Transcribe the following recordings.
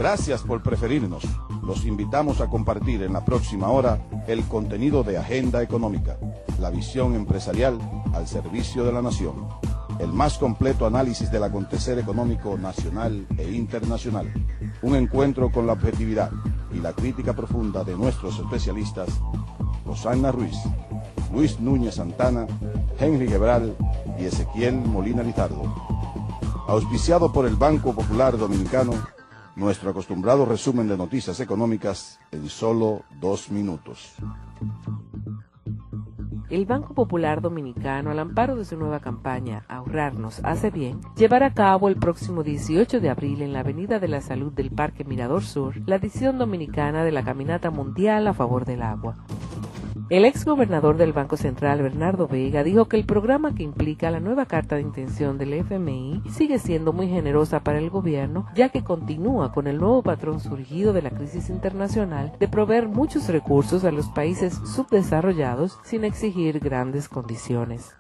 Gracias por preferirnos. Los invitamos a compartir en la próxima hora el contenido de Agenda Económica, la visión empresarial al servicio de la nación. El más completo análisis del acontecer económico nacional e internacional. Un encuentro con la objetividad y la crítica profunda de nuestros especialistas, Rosana Ruiz, Luis Núñez Santana, Henry Gebral y Ezequiel Molina Lizardo. Auspiciado por el Banco Popular Dominicano, nuestro acostumbrado resumen de noticias económicas en solo 2 minutos. El Banco Popular Dominicano, al amparo de su nueva campaña Ahorrarnos hace bien, llevará a cabo el próximo 18 de abril en la Avenida de la Salud del Parque Mirador Sur la edición dominicana de la Caminata Mundial a favor del agua. El exgobernador del Banco Central, Bernardo Vega, dijo que el programa que implica la nueva carta de intención del FMI sigue siendo muy generosa para el gobierno, ya que continúa con el nuevo patrón surgido de la crisis internacional de proveer muchos recursos a los países subdesarrollados sin exigir grandes condiciones.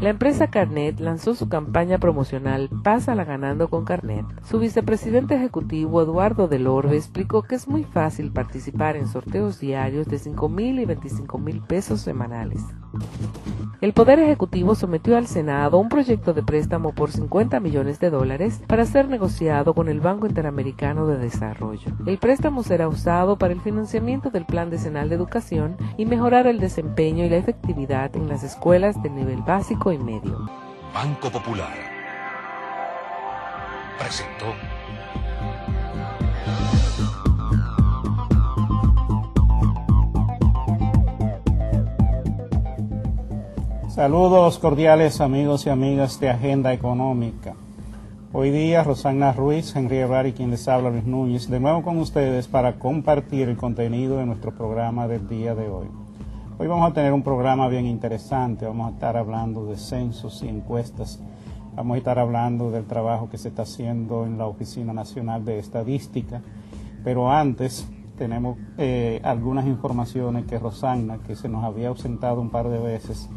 La empresa Carnet lanzó su campaña promocional Pásala ganando con Carnet. Su vicepresidente ejecutivo, Eduardo Delorbe, explicó que es muy fácil participar en sorteos diarios de 5,000 y 25,000 pesos semanales. El Poder Ejecutivo sometió al Senado un proyecto de préstamo por $50 millones para ser negociado con el Banco Interamericano de Desarrollo. El préstamo será usado para el financiamiento del Plan Decenal de Educación y mejorar el desempeño y la efectividad en las escuelas de nivel básico y medio. Banco Popular presentó Saludos cordiales amigos y amigas de Agenda Económica. Hoy día Rosana Ruiz, Henry Gebral y quien les habla Luis Núñez, de nuevo con ustedes para compartir el contenido de nuestro programa del día de hoy. Hoy vamos a tener un programa bien interesante, vamos a estar hablando de censos y encuestas, vamos a estar hablando del trabajo que se está haciendo en la Oficina Nacional de Estadística, pero antes tenemos algunas informaciones que Rosana, que se nos había ausentado un par de veces,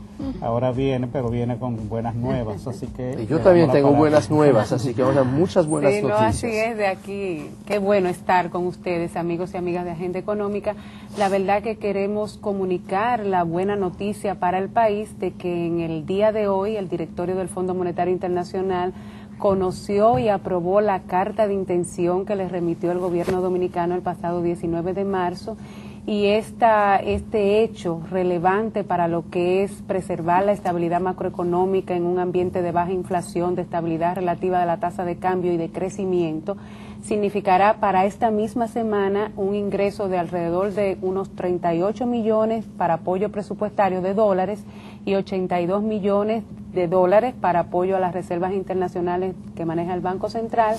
ahora viene, pero viene con buenas nuevas, así que... Y yo también tengo buenas nuevas, así que vamos a muchas buenas noticias. Así es, de aquí, qué bueno estar con ustedes, amigos y amigas de Agenda Económica. La verdad que queremos comunicar la buena noticia para el país de que en el día de hoy el directorio del Fondo Monetario Internacional conoció y aprobó la carta de intención que le remitió el gobierno dominicano el pasado 19 de marzo y este hecho relevante para lo que es preservar la estabilidad macroeconómica en un ambiente de baja inflación, de estabilidad relativa de la tasa de cambio y de crecimiento, significará para esta misma semana un ingreso de alrededor de unos 38 millones para apoyo presupuestario de dólares y 82 millones de dólares para apoyo a las reservas internacionales que maneja el Banco Central.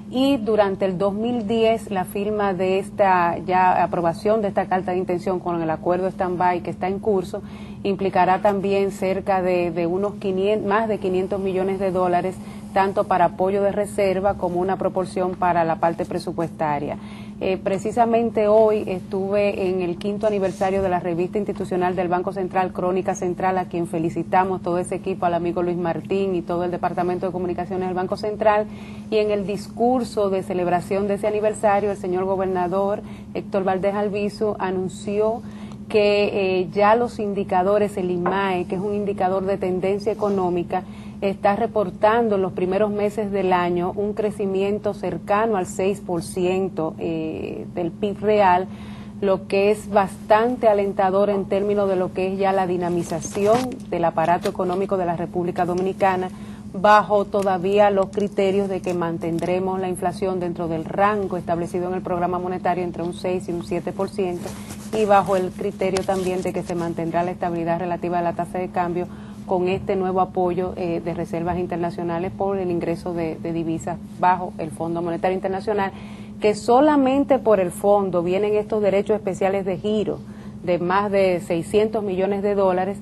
Y durante el 2010 la firma de esta ya aprobación de esta carta de intención con el acuerdo stand-by que está en curso implicará también cerca de unos más de 500 millones de dólares tanto para apoyo de reserva como una proporción para la parte presupuestaria. Precisamente hoy estuve en el 5º aniversario de la revista institucional del Banco Central, Crónica Central, a quien felicitamos todo ese equipo, al amigo Luis Martín y todo el Departamento de Comunicaciones del Banco Central, y en el discurso de celebración de ese aniversario, el señor gobernador Héctor Valdés Albizu anunció que ya los indicadores, el IMAE, que es un indicador de tendencia económica, está reportando en los primeros meses del año un crecimiento cercano al 6% del PIB real, lo que es bastante alentador en términos de lo que es ya la dinamización del aparato económico de la República Dominicana, bajo todavía los criterios de que mantendremos la inflación dentro del rango establecido en el programa monetario entre un 6 y un 7%, y bajo el criterio también de que se mantendrá la estabilidad relativa de la tasa de cambio con este nuevo apoyo de reservas internacionales por el ingreso de divisas bajo el Fondo Monetario Internacional, que solamente por el fondo vienen estos derechos especiales de giro de más de 600 millones de dólares,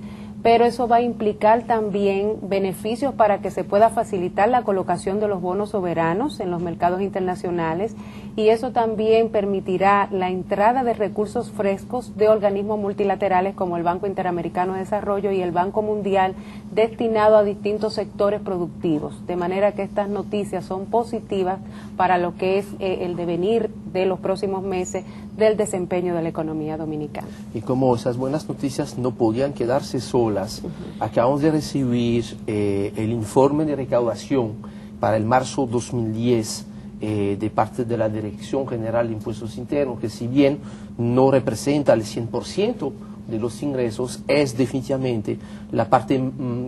pero eso va a implicar también beneficios para que se pueda facilitar la colocación de los bonos soberanos en los mercados internacionales, y eso también permitirá la entrada de recursos frescos de organismos multilaterales como el Banco Interamericano de Desarrollo y el Banco Mundial, destinado a distintos sectores productivos, de manera que estas noticias son positivas para lo que es el devenir de los próximos meses del desempeño de la economía dominicana. Y como esas buenas noticias no podían quedarse solas, acabamos de recibir el informe de recaudación para el marzo 2010 de parte de la Dirección General de Impuestos Internos, que si bien no representa el 100% de los ingresos, es definitivamente la parte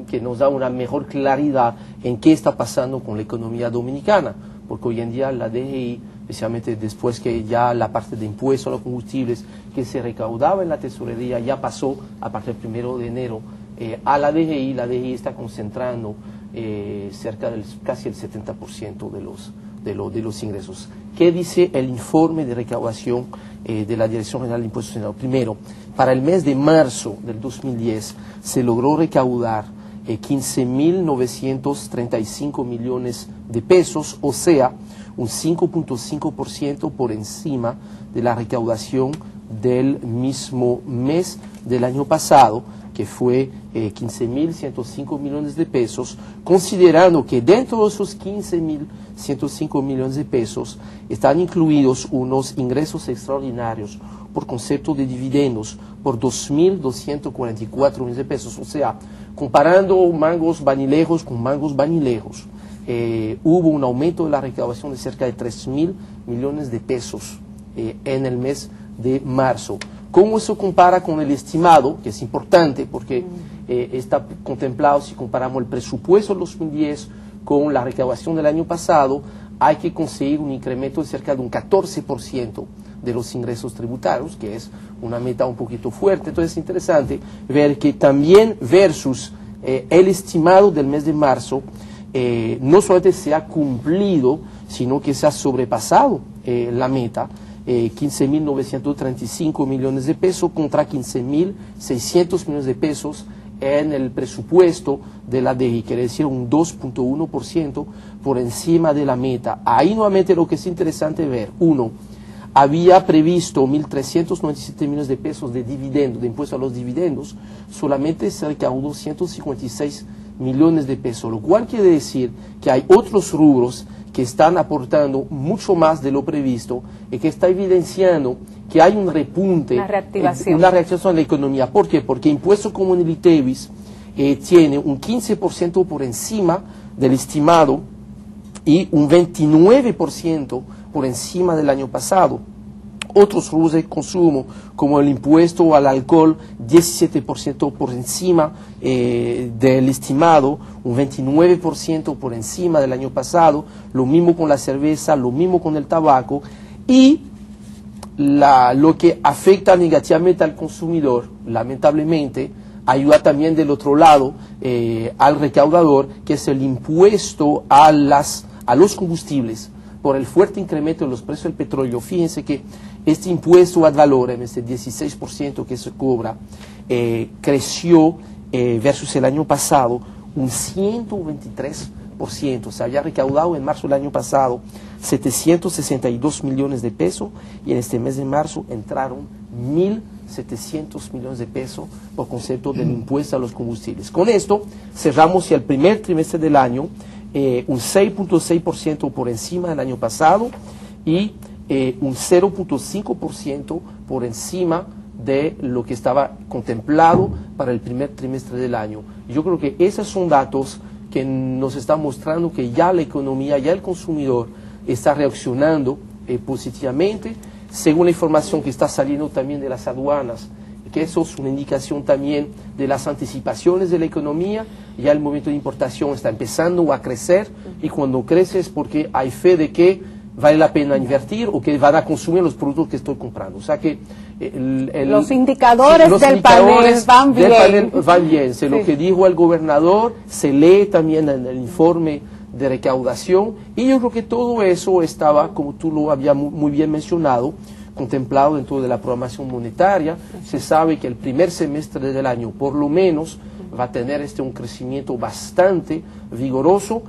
que nos da una mejor claridad en qué está pasando con la economía dominicana, porque hoy en día la DGI, especialmente después que ya la parte de impuestos a los combustibles que se recaudaba en la tesorería ya pasó a partir del 1 de enero a la DGI está concentrando cerca del casi el 70% de los ingresos. ¿Qué dice el informe de recaudación de la Dirección General de Impuestos Internos? Primero, para el mes de marzo del 2010 se logró recaudar 15.935 millones de pesos, o sea, un 5.5% por encima de la recaudación del mismo mes del año pasado, que fue 15.105 millones de pesos, considerando que dentro de esos 15.105 millones de pesos están incluidos unos ingresos extraordinarios por concepto de dividendos por 2.244 millones de pesos. O sea, comparando mangos vanilejos con mangos vanilejos, hubo un aumento de la recaudación de cerca de 3.000 millones de pesos en el mes de marzo. ¿Cómo eso compara con el estimado? Que es importante porque está contemplado, si comparamos el presupuesto del 2010 con la recaudación del año pasado, hay que conseguir un incremento de cerca de un 14% de los ingresos tributarios, que es una meta un poquito fuerte. Entonces es interesante ver que también versus el estimado del mes de marzo, no solamente se ha cumplido, sino que se ha sobrepasado la meta, 15.935 millones de pesos contra 15.600 millones de pesos en el presupuesto de la DGI, quiere decir un 2.1% por encima de la meta. Ahí nuevamente lo que es interesante ver, uno, había previsto 1.397 millones de pesos de dividendos, de impuesto a los dividendos, solamente se recaudó 156 millones de pesos, lo cual quiere decir que hay otros rubros que están aportando mucho más de lo previsto y que está evidenciando que hay un repunte, una reactivación de la economía. ¿Por qué? Porque impuesto como el ITEVIS tiene un 15% por encima del estimado y un 29% por encima del año pasado. Otros rubros de consumo, como el impuesto al alcohol, 17% por encima del estimado, un 29% por encima del año pasado, lo mismo con la cerveza, lo mismo con el tabaco, y lo que afecta negativamente al consumidor, lamentablemente, ayuda también del otro lado al recaudador, que es el impuesto a los combustibles. Por el fuerte incremento de los precios del petróleo, fíjense que este impuesto ad valorem, este 16% que se cobra, creció versus el año pasado un 123%. Se había recaudado en marzo del año pasado 762 millones de pesos y en este mes de marzo entraron 1.700 millones de pesos por concepto del impuesto a los combustibles. Con esto cerramos el primer trimestre del año un 6.6% por encima del año pasado y un 0.5% por encima de lo que estaba contemplado para el primer trimestre del año. Yo creo que esos son datos que nos están mostrando que ya la economía, ya el consumidor está reaccionando positivamente, según la información que está saliendo también de las aduanas, que eso es una indicación también de las anticipaciones de la economía. Ya el movimiento de importación está empezando a crecer y cuando crece es porque hay fe de que vale la pena invertir o que van a consumir los productos que estoy comprando. O sea que los indicadores del panel van bien. Sí. Lo que dijo el gobernador se lee también en el informe de recaudación y yo creo que todo eso estaba, como tú lo habías muy bien mencionado, contemplado dentro de la programación monetaria. Se sabe que el primer semestre del año, por lo menos, va a tener un crecimiento bastante vigoroso,